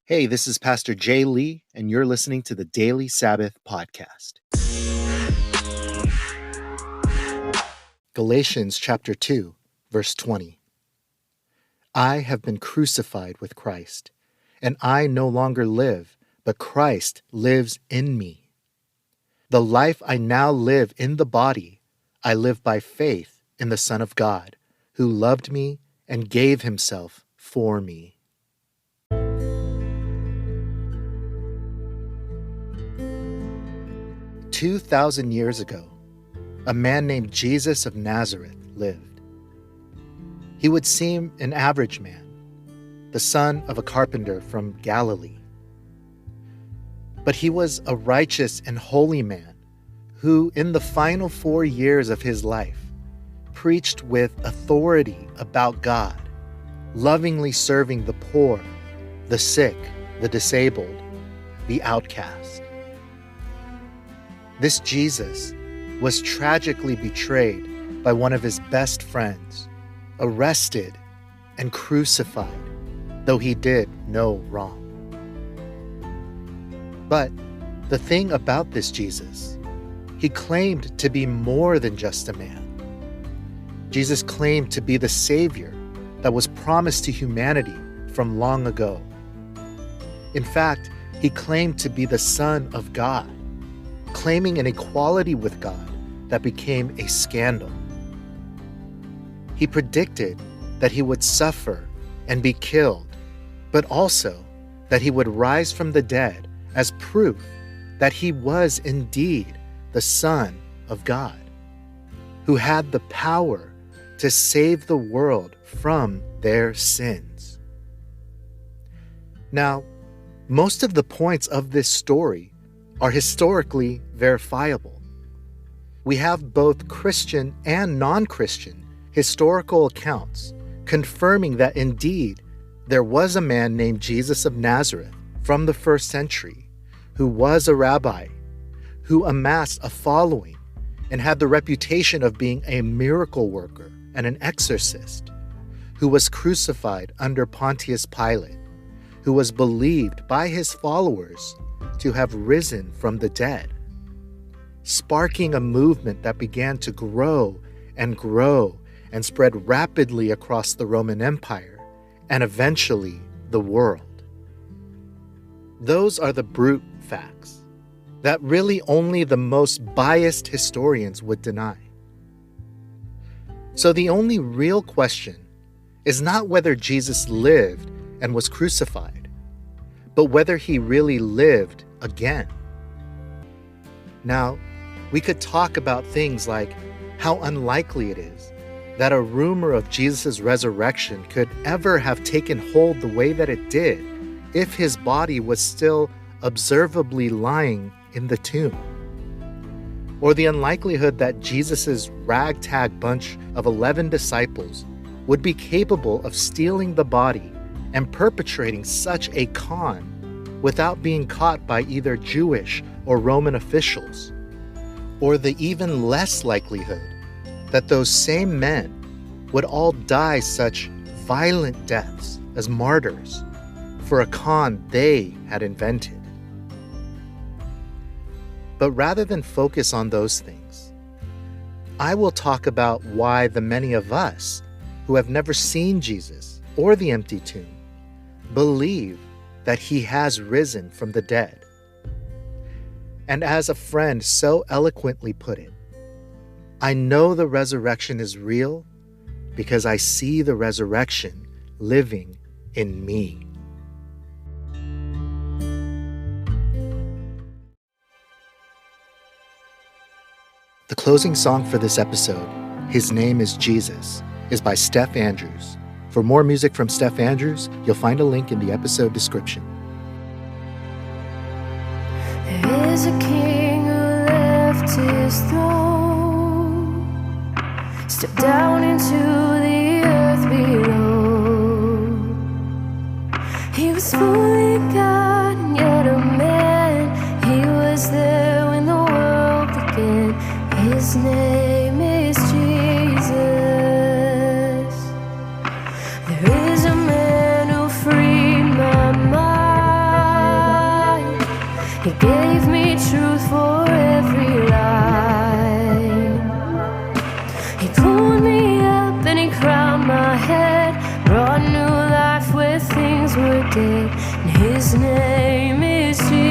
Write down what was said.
Hey, this is Pastor Jay Lee, and you're listening to the Daily Sabbath Podcast. Galatians chapter 2, verse 20. I have been crucified with Christ, and I no longer live, but Christ lives in me. The life I now live in the body, I live by faith in the Son of God, who loved me and gave himself for me. "2,000 years ago, a man named Jesus of Nazareth lived. He would seem an average man, the son of a carpenter from Galilee. But he was a righteous and holy man who, in the final 4 years of his life, preached with authority about God, lovingly serving the poor, the sick, the disabled, the outcast. This Jesus was tragically betrayed by one of his best friends, arrested and crucified, though he did no wrong. But the thing about this Jesus, he claimed to be more than just a man. Jesus claimed to be the Savior that was promised to humanity from long ago. In fact, he claimed to be the Son of God, claiming an equality with God that became a scandal. He predicted that he would suffer and be killed, but also that he would rise from the dead as proof that he was indeed the Son of God, who had the power to save the world from their sins. Now, most of the points of this story are historically verifiable. We have both Christian and non-Christian historical accounts confirming that indeed there was a man named Jesus of Nazareth from the first century who was a rabbi, who amassed a following and had the reputation of being a miracle worker and an exorcist, who was crucified under Pontius Pilate, who was believed by his followers to have risen from the dead, sparking a movement that began to grow and spread rapidly across the Roman Empire and eventually the world. Those are the brute facts that really only the most biased historians would deny. So the only real question is not whether Jesus lived and was crucified, but whether he really lived again. Now, we could talk about things like how unlikely it is that a rumor of Jesus' resurrection could ever have taken hold the way that it did if his body was still observably lying in the tomb. Or the unlikelihood that Jesus' ragtag bunch of 11 disciples would be capable of stealing the body and perpetrating such a con without being caught by either Jewish or Roman officials, or the even less likelihood that those same men would all die such violent deaths as martyrs for a con they had invented. But rather than focus on those things, I will talk about why the many of us who have never seen Jesus or the empty tomb believe that he has risen from the dead. And as a friend so eloquently put it, I know the resurrection is real because I see the resurrection living in me. The closing song for this episode, His Name is Jesus, is by Steph Andrews. For more music from Steph Andrews, you'll find a link in the episode description. There is a king who left his throne, stepped down into the earth below. He was fully God and yet a man. He was there when the world began. His name is Jesus. There is a man who freed my mind. He gave me truth for every lie. He pulled me up and he crowned my head, brought new life where things were dead. And his name is Jesus.